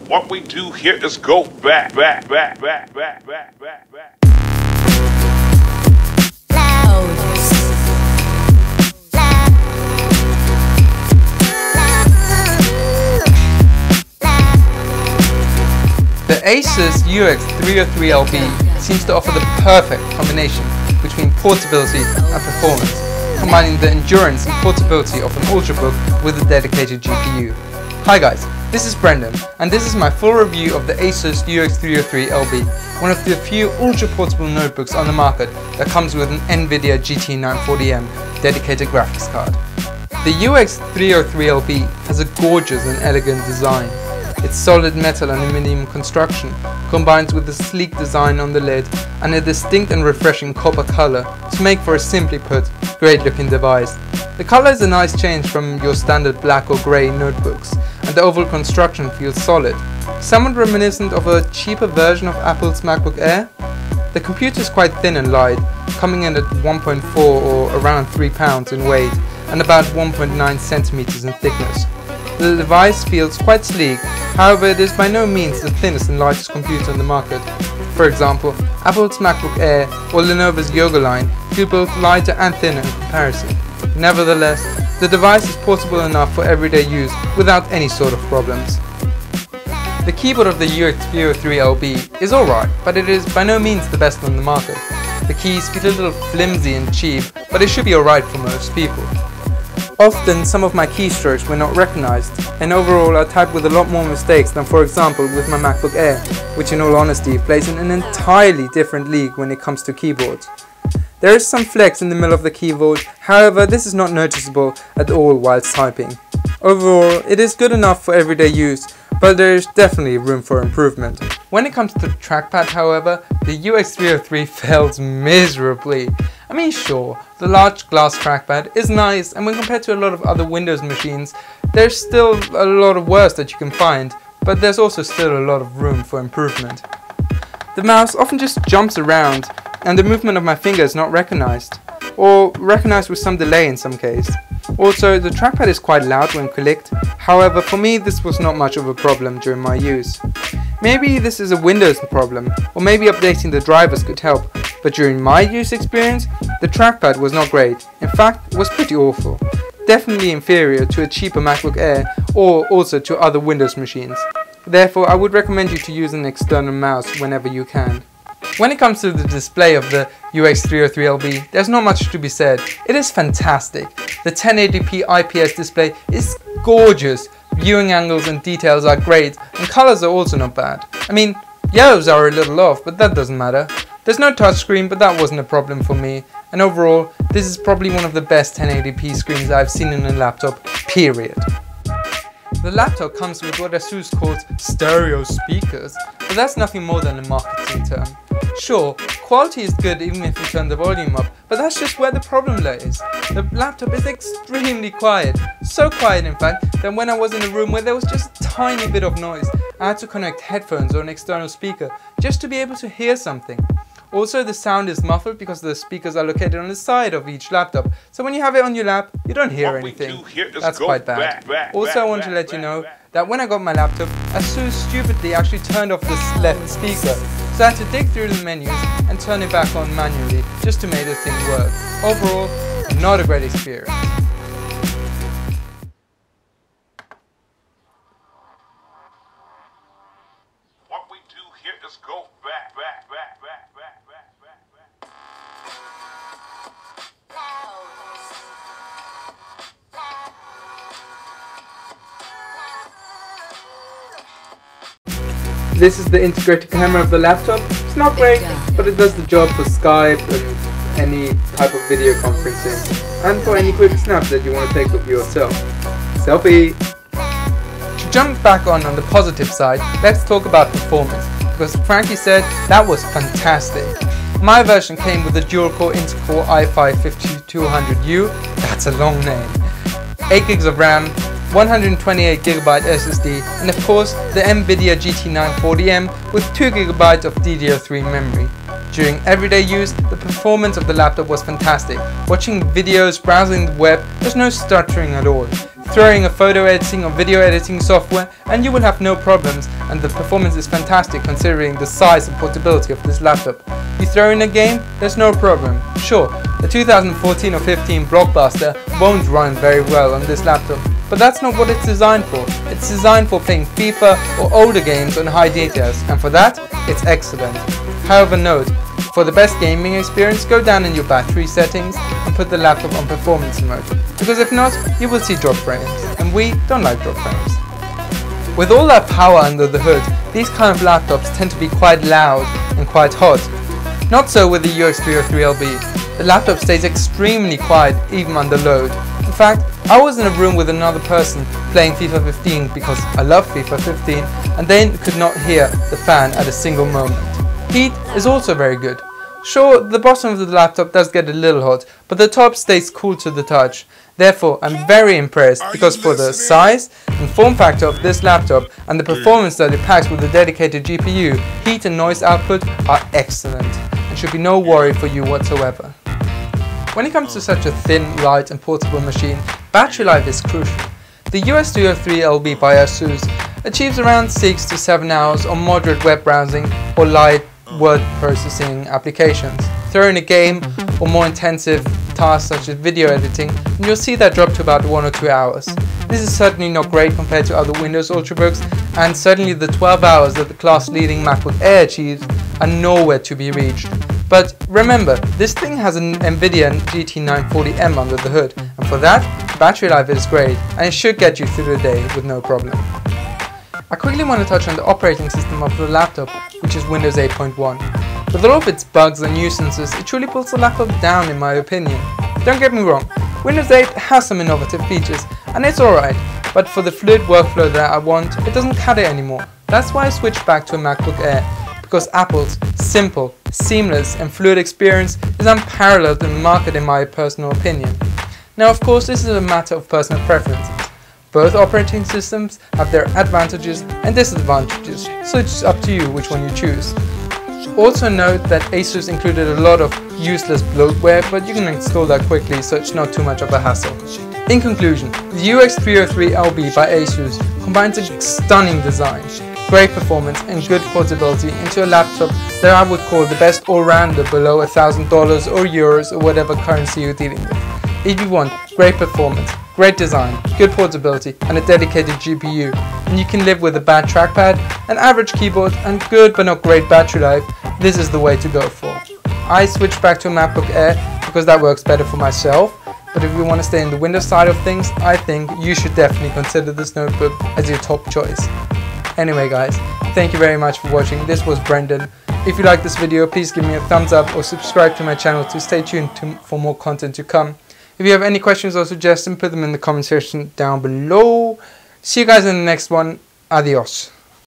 What we do here is go back. The Asus UX303LB seems to offer the perfect combination between portability and performance, combining the endurance and portability of an ultrabook with a dedicated GPU. Hi guys, this is Brendan, and this is my full review of the Asus UX303LB, one of the few ultra-portable notebooks on the market that comes with an Nvidia GT940M dedicated graphics card. The UX303LB has a gorgeous and elegant design. Its solid metal and aluminium construction combines with a sleek design on the lid and a distinct and refreshing copper color to make for a, simply put, great looking device. The color is a nice change from your standard black or grey notebooks, and the overall construction feels solid, somewhat reminiscent of a cheaper version of Apple's MacBook Air. The computer is quite thin and light, coming in at 1.4 or around 3 pounds in weight and about 1.9 centimeters in thickness. The device feels quite sleek, however it is by no means the thinnest and lightest computer on the market. For example, Apple's MacBook Air or Lenovo's Yoga line feel both lighter and thinner in comparison. Nevertheless, the device is portable enough for everyday use without any sort of problems. The keyboard of the UX303LB is alright, but it is by no means the best on the market. The keys feel a little flimsy and cheap, but it should be alright for most people. Often some of my keystrokes were not recognized, and overall I type with a lot more mistakes than, for example, with my MacBook Air, which in all honesty plays in an entirely different league when it comes to keyboards. There is some flex in the middle of the keyboard, however this is not noticeable at all whilst typing. Overall it is good enough for everyday use, but there is definitely room for improvement. When it comes to the trackpad, however, the UX303 fails miserably. I mean, sure, the large glass trackpad is nice, and when compared to a lot of other Windows machines, there's still a lot of worse that you can find, but there's also still a lot of room for improvement. The mouse often just jumps around, and the movement of my finger is not recognized, or recognized with some delay in some case. Also, the trackpad is quite loud when clicked, however for me this was not much of a problem during my use. Maybe this is a Windows problem, or maybe updating the drivers could help, but during my use experience, the trackpad was not great. In fact, it was pretty awful. Definitely inferior to a cheaper MacBook Air, or also to other Windows machines. Therefore, I would recommend you to use an external mouse whenever you can. When it comes to the display of the UX303LB, there's not much to be said. It is fantastic. The 1080p IPS display is gorgeous. Viewing angles and details are great, and colors are also not bad. I mean, yellows are a little off, but that doesn't matter. There's no touchscreen, but that wasn't a problem for me. And overall, this is probably one of the best 1080p screens I've seen in a laptop, period. The laptop comes with what Asus calls stereo speakers, but that's nothing more than a marketing term. Sure, quality is good even if you turn the volume up, but that's just where the problem lays. The laptop is extremely quiet, so quiet in fact that when I was in a room where there was just a tiny bit of noise, I had to connect headphones or an external speaker just to be able to hear something. Also, the sound is muffled because the speakers are located on the side of each laptop, so when you have it on your lap, you don't hear anything. That's quite bad. Also, I want to let you know that when I got my laptop, Asus stupidly actually turned off this left speaker, so I had to dig through the menus and turn it back on manually just to make the thing work. Overall, not a great experience. What we do here is go back. This is the integrated camera of the laptop. It's not great, but it does the job for Skype and any type of video conferencing, and for any quick snaps that you want to take of yourself. Selfie! To jump back on the positive side, let's talk about performance, because Frankie said that was fantastic. My version came with a dual-core Intel-Core i5-5200U, that's a long name, 8 GB of RAM, 128GB SSD, and of course the Nvidia GT940M with 2GB of DDR3 memory. During everyday use, the performance of the laptop was fantastic. Watching videos, browsing the web, there's no stuttering at all. Throw in a photo editing or video editing software and you will have no problems, and the performance is fantastic considering the size and portability of this laptop. You throw in a game, there's no problem. Sure, the 2014 or 15 Blockbuster won't run very well on this laptop, but that's not what it's designed for. It's designed for playing FIFA or older games on high details, and for that, it's excellent. However, note, for the best gaming experience, go down in your battery settings and put the laptop on performance mode, because if not, you will see drop frames, and we don't like drop frames. With all that power under the hood, these kind of laptops tend to be quite loud and quite hot. Not so with the UX303LB. The laptop stays extremely quiet even under load. In fact, I was in a room with another person playing FIFA 15 because I love FIFA 15, and they could not hear the fan at a single moment. Heat is also very good. Sure, the bottom of the laptop does get a little hot, but the top stays cool to the touch. Therefore, I'm very impressed because for the size and form factor of this laptop and the performance that it packs with a dedicated GPU, heat and noise output are excellent and should be no worry for you whatsoever. When it comes to such a thin, light and portable machine, battery life is crucial. The UX303LB by Asus achieves around 6 to 7 hours on moderate web browsing or light word processing applications. Throw in a game or more intensive tasks such as video editing and you'll see that drop to about 1 or 2 hours. This is certainly not great compared to other Windows Ultrabooks, and certainly the 12 hours that the class-leading MacBook Air achieves are nowhere to be reached. But remember, this thing has an Nvidia GT940M under the hood, and for that, battery life is great and it should get you through the day with no problem. I quickly want to touch on the operating system of the laptop, which is Windows 8.1. With all of its bugs and nuisances, it truly pulls the laptop down in my opinion. Don't get me wrong, Windows 8 has some innovative features and it's alright, but for the fluid workflow that I want, it doesn't cut it anymore. That's why I switched back to a MacBook Air, because Apple's simple, seamless and fluid experience is unparalleled in the market in my personal opinion. Now of course this is a matter of personal preferences. Both operating systems have their advantages and disadvantages, so it's up to you which one you choose. Also note that Asus included a lot of useless bloatware, but you can install that quickly so it's not too much of a hassle. In conclusion, the UX303LB by Asus combines a stunning design, great performance and good portability into a laptop that I would call the best all-rounder below $1,000 or euros or whatever currency you're dealing with. If you want great performance, great design, good portability and a dedicated GPU, and you can live with a bad trackpad, an average keyboard and good but not great battery life, this is the way to go for. I switched back to a MacBook Air because that works better for myself, but if you want to stay in the Windows side of things, I think you should definitely consider this notebook as your top choice. Anyway guys, thank you very much for watching. This was Brendan. If you like this video, please give me a thumbs up or subscribe to my channel to stay tuned for more content to come. If you have any questions or suggestions, put them in the comment section down below. See you guys in the next one. Adios.